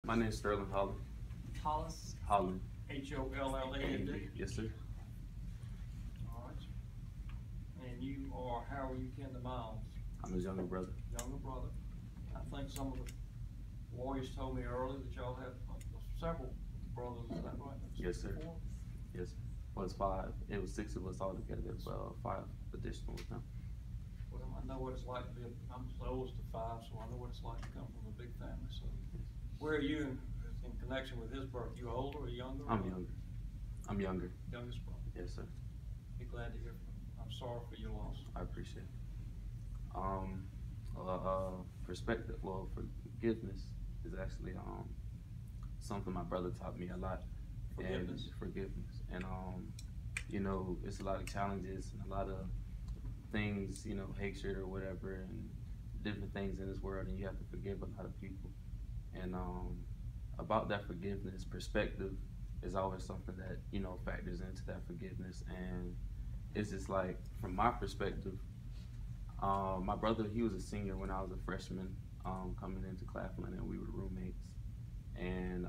My name is Sterling Holland. Hollis? Holland. Holland? Yes, sir. All right. And you are, how are you kin to Myles? I'm his younger brother. Younger brother. I think some of the lawyers told me earlier that y'all have several brothers, is that right? Yes, sir. 4? Yes, sir. Well, it's 5. It was 6 of us all together, but 5 additional with him. Well, I know what it's like to be, I'm the oldest of 5, so I know what it's like to come from a big family, so. Where are you in connection with his birth? You older or younger? I'm younger. I'm younger. Youngest brother? Yes, sir. Be glad to hear from you. I'm sorry for your loss. I appreciate it. Perspective, well, forgiveness is actually something my brother taught me a lot. Forgiveness? And forgiveness. And you know, it's a lot of challenges and a lot of things, you know, hatred or whatever, and different things in this world, and you have to forgive a lot of people. And about that forgiveness, perspective is always something that, you know, factors into that forgiveness. And it's just like, from my perspective, my brother, he was a senior when I was a freshman coming into Claflin, and we were roommates. And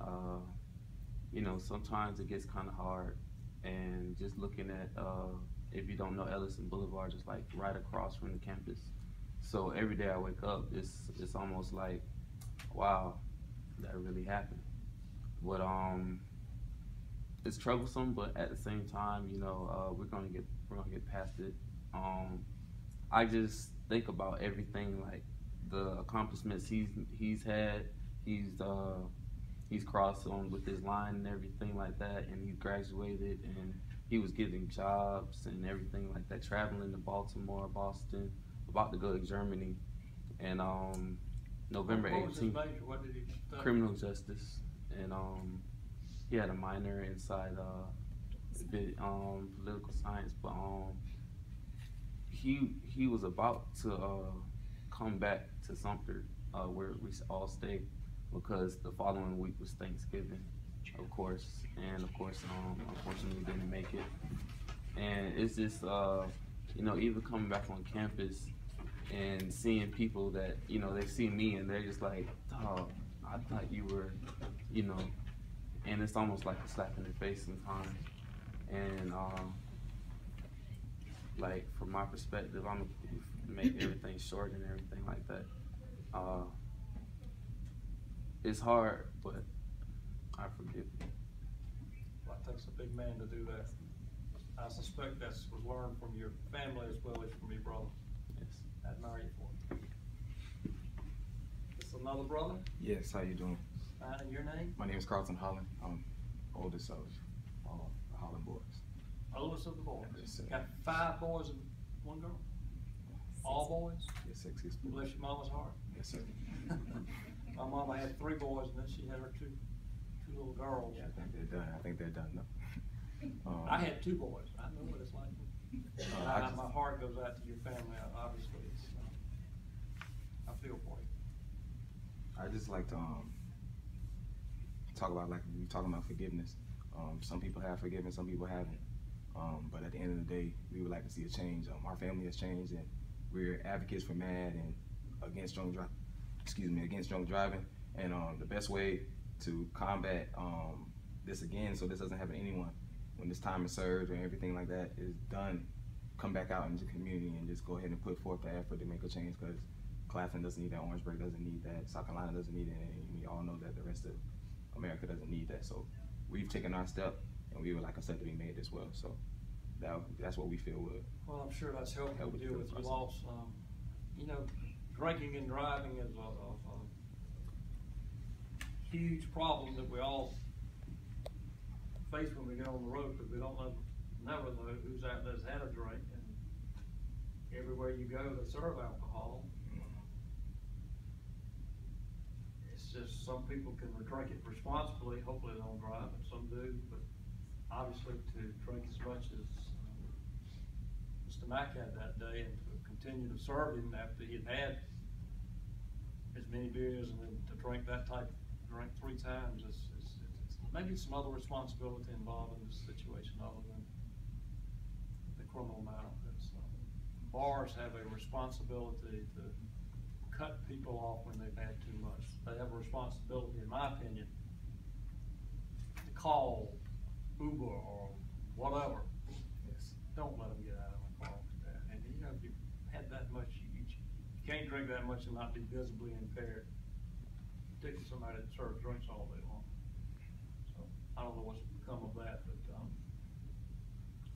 you know, sometimes it gets kind of hard. And just looking at, if you don't know, Ellison Boulevard, just like right across from the campus. So every day I wake up, it's almost like, wow, that really happened. But it's troublesome, but at the same time, you know, we're gonna get past it. I just think about everything, like the accomplishments he's had. He's crossed on with his line and everything like that, and he graduated, and he was getting jobs and everything like that, traveling to Baltimore, Boston, about to go to Germany. And November 18th. What was his major? What did he study? Criminal justice. And he had a minor inside political science, but he was about to come back to Sumter, where we all stayed, because the following week was Thanksgiving, of course, and of course, unfortunately didn't make it. And it's just, you know, even coming back on campus and seeing people that, you know, they see me and they're just like, dog, I thought you were, you know, and it's almost like a slap in the face sometimes. And like, from my perspective, I'm gonna make everything short and everything like that. It's hard, but I forgive you. Well, it takes a big man to do that. I suspect that was learned from your family as well as from your brother. Yes. I admire you for it. It's another brother? Yes, how you doing? Fine, and your name? My name is Carlton Holland. I'm oldest of the Holland boys. Oldest of the boys. Yes, sir. Got 5 boys and 1 girl? All boys? Yes, 6 boys. Bless your mama's heart. Yes, sir. My mama had 3 boys, and then she had her two little girls. Yeah, I think they're done now. I had 2 boys. I know what it's like. My heart goes out to your family. Obviously, I feel for you. I just like to talk about, like we talking about forgiveness. Some people have forgiven, some people haven't. But at the end of the day, we would like to see a change. Our family has changed, and we're advocates for MAD and against drunk driving. Against drunk driving. And the best way to combat this again, so this doesn't happen to anyone, when this time is served and everything like that is done, come back out into the community and just go ahead and put forth the effort to make a change, because Claflin doesn't need that, Orangeburg doesn't need that, South Carolina doesn't need it, and we all know that the rest of America doesn't need that. So we've taken our step, and we would like a step to be made as well. So that's what we feel would. Well, I'm sure that's helping deal with your loss. You know, drinking and driving is a huge problem that we all face when we get on the road, because we don't never know who's out there that's had a drink. And everywhere you go, they serve alcohol. It's just, some people can drink it responsibly, hopefully they don't drive, and some do. But obviously, to drink as much as Mr. Mack had that day, and to continue to serve him after he had as many beers, and then to drink that type, drink 3 times, it's maybe some other responsibility involved in this situation other than the criminal matter. Bars have a responsibility to cut people off when they've had too much. They have a responsibility, in my opinion, to call Uber or whatever. Yes. Don't let them get out of the car like that. And you know, if you had that much, you can't drink that much and not be visibly impaired. Particularly somebody that serves drinks all day long. So I don't know what's become of that, but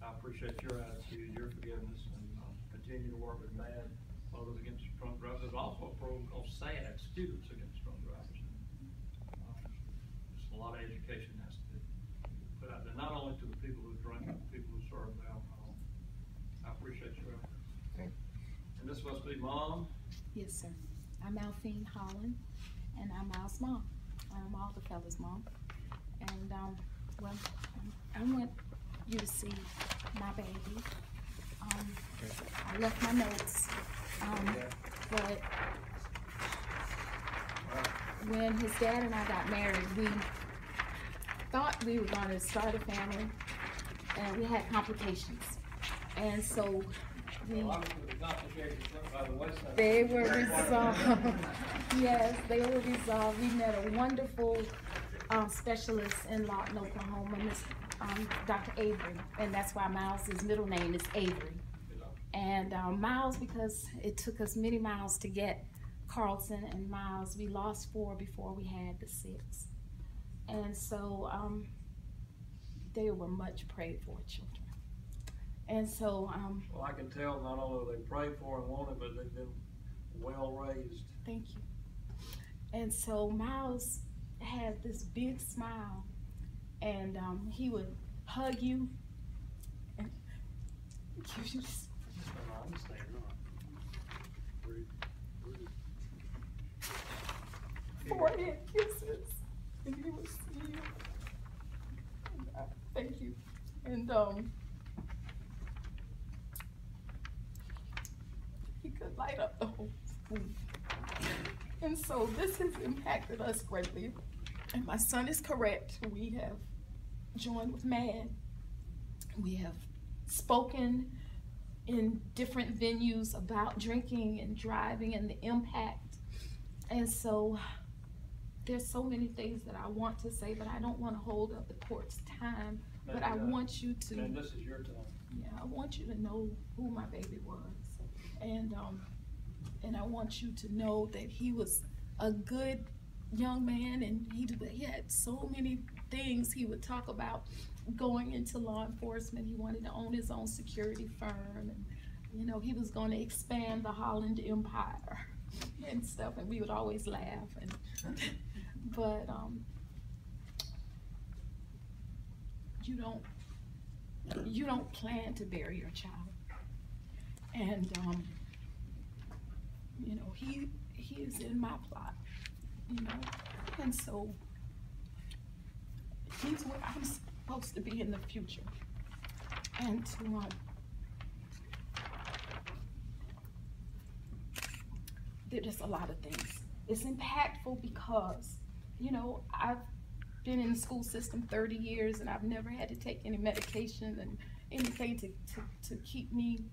I appreciate your attitude, your forgiveness, and continue to work with MAD, Mothers Against Drunk Drivers. There's also a program called SAD, Students Against Drunk Drivers. Just a lot of education has to be put out there, not only to the people who drink, but the people who serve the alcohol. I appreciate your effort. Thank you. And this must be Mom. Yes, sir. I'm Alphine Holland, and I'm Myles' mom. I'm all the fellas' mom. And, well, I want you to see my baby. I left my notes, but when his dad and I got married, we thought we were going to start a family, and we had complications. And so they were resolved. Yes, they were resolved. We met a wonderful specialist in Lawton, Oklahoma, Dr. Avery, and that's why Myles' middle name is Avery. And Myles, because it took us many miles to get Carlton and Myles, we lost 4 before we had the 6. And so they were much prayed for children. And so well, I can tell not only are they prayed for and wanted, but they've been well raised. Thank you. And so Myles had this big smile, and he would hug you and give you this. I understand. Forehead kisses, and he would see you. And, thank you. And he could light up the whole room. And so this has impacted us greatly. And my son is correct. We have joined with MAD. We have spoken in different venues about drinking and driving and the impact. And so there's so many things that I want to say, but I don't want to hold up the court's time. But I want you to. And this is your time. Yeah, I want you to know who my baby was, and I want you to know that he was a good young man, and he had so many things he would talk about going into law enforcement. He wanted to own his own security firm, and you know, he was going to expand the Holland empire and stuff, and we would always laugh. And but you don't plan to bury your child, and you know, he is in my plot, you know, and so he's where I'm supposed to be in the future. And to there's just a lot of things. It's impactful because, you know, I've been in the school system 30 years and I've never had to take any medication and anything to keep me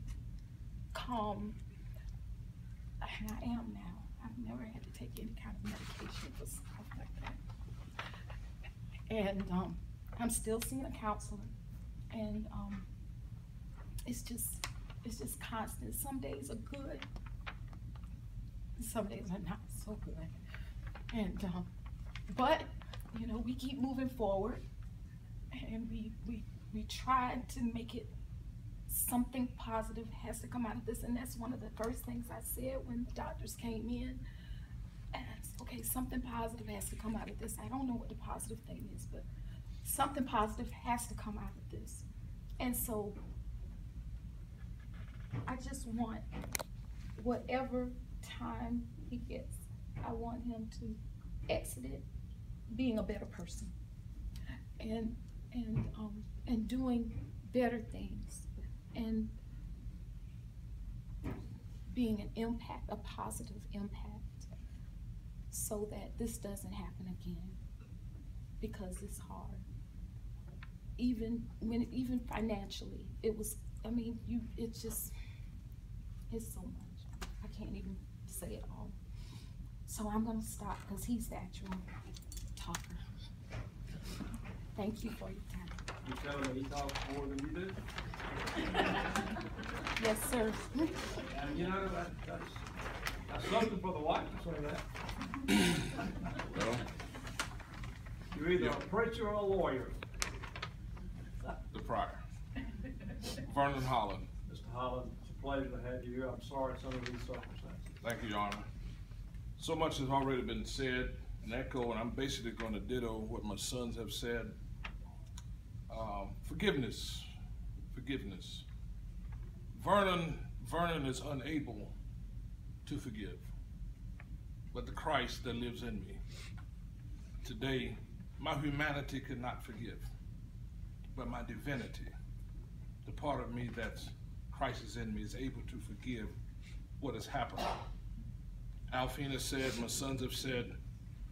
calm. And I am now. I've never had to take any kind of medication for stuff like that. And I'm still seeing a counselor, and it's just constant. Some days are good, some days are not so good. And but you know, we keep moving forward, and we try to make it something positive has to come out of this. And that's one of the first things I said when the doctors came in. And I said, okay, something positive has to come out of this. I don't know what the positive thing is, but something positive has to come out of this. And so I just want whatever time he gets, I want him to exit it being a better person and doing better things and being an impact, a positive impact, so that this doesn't happen again, because it's hard. Even financially, it was, I mean, it's so much. I can't even say it all. So I'm gonna stop because he's the actual talker. Thank you for your time. You telling me he talks more than you do? Yes, sir. And you know, that's something for the wife to say that. Well, You're either a preacher or a lawyer. the prior. Vernon Holland. Mr. Holland, it's a pleasure to have you. I'm sorry some of these circumstances. Thank you, Your Honor. So much has already been said and echoed, and I'm basically going to ditto what my sons have said. Forgiveness. Forgiveness. Vernon is unable to forgive, but the Christ that lives in me. Today, my humanity could not forgive, but my divinity, the part of me that's Christ is in me, is able to forgive what has happened. Alfina said, my sons have said,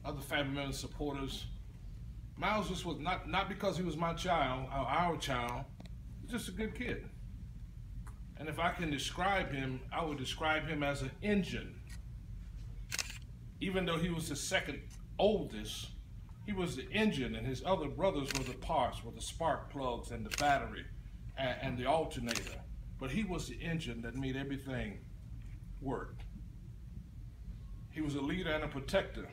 other family members, supporters. Myles just was not because he was my child, our child, he's just a good kid. And if I can describe him, I would describe him as an engine. Even though he was the second oldest, he was the engine, and his other brothers were the parts, were the spark plugs and the battery and the alternator. But he was the engine that made everything work. He was a leader and a protector.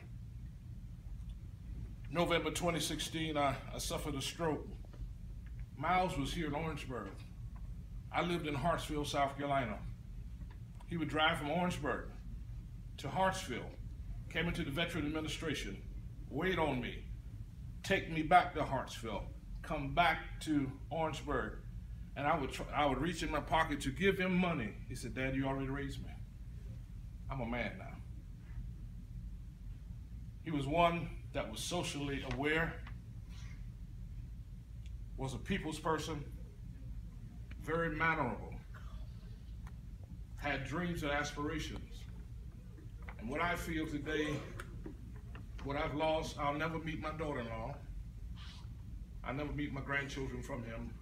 November 2016, I suffered a stroke. Myles was here in Orangeburg. I lived in Hartsville, South Carolina. He would drive from Orangeburg to Hartsville, came into the Veteran Administration, wait on me, take me back to Hartsville, come back to Orangeburg, and I would reach in my pocket to give him money. He said, Dad, you already raised me. I'm a man now. He was one that was socially aware, was a people's person, very mannerable, had dreams and aspirations. And what I feel today, what I've lost, I'll never meet my daughter-in-law. I'll never meet my grandchildren from him.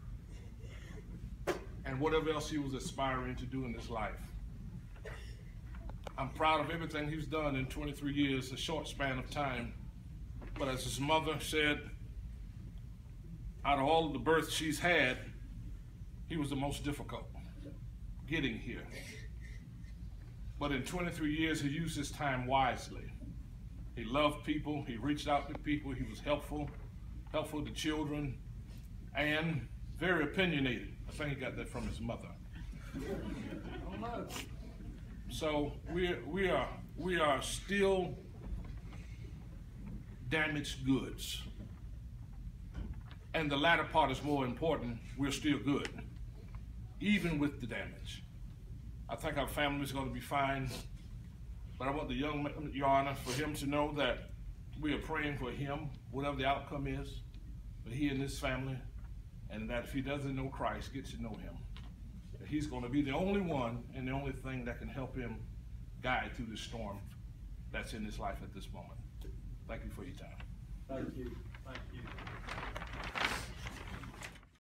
And whatever else he was aspiring to do in this life. I'm proud of everything he's done in 23 years, a short span of time. But as his mother said, out of all of the births she's had, he was the most difficult getting here. But in 23 years, he used his time wisely. He loved people, he reached out to people, he was helpful to children, and very opinionated. I think he got that from his mother. So we are still damaged goods. And the latter part is more important. We're still good, even with the damage. I think our family is going to be fine, but I want the young man, Your Honor, for him to know that we are praying for him, whatever the outcome is, for he and his family, and that if he doesn't know Christ, get to know him. That he's going to be the only one and the only thing that can help him guide through the storm that's in his life at this moment. Thank you for your time. Thank you. Thank you.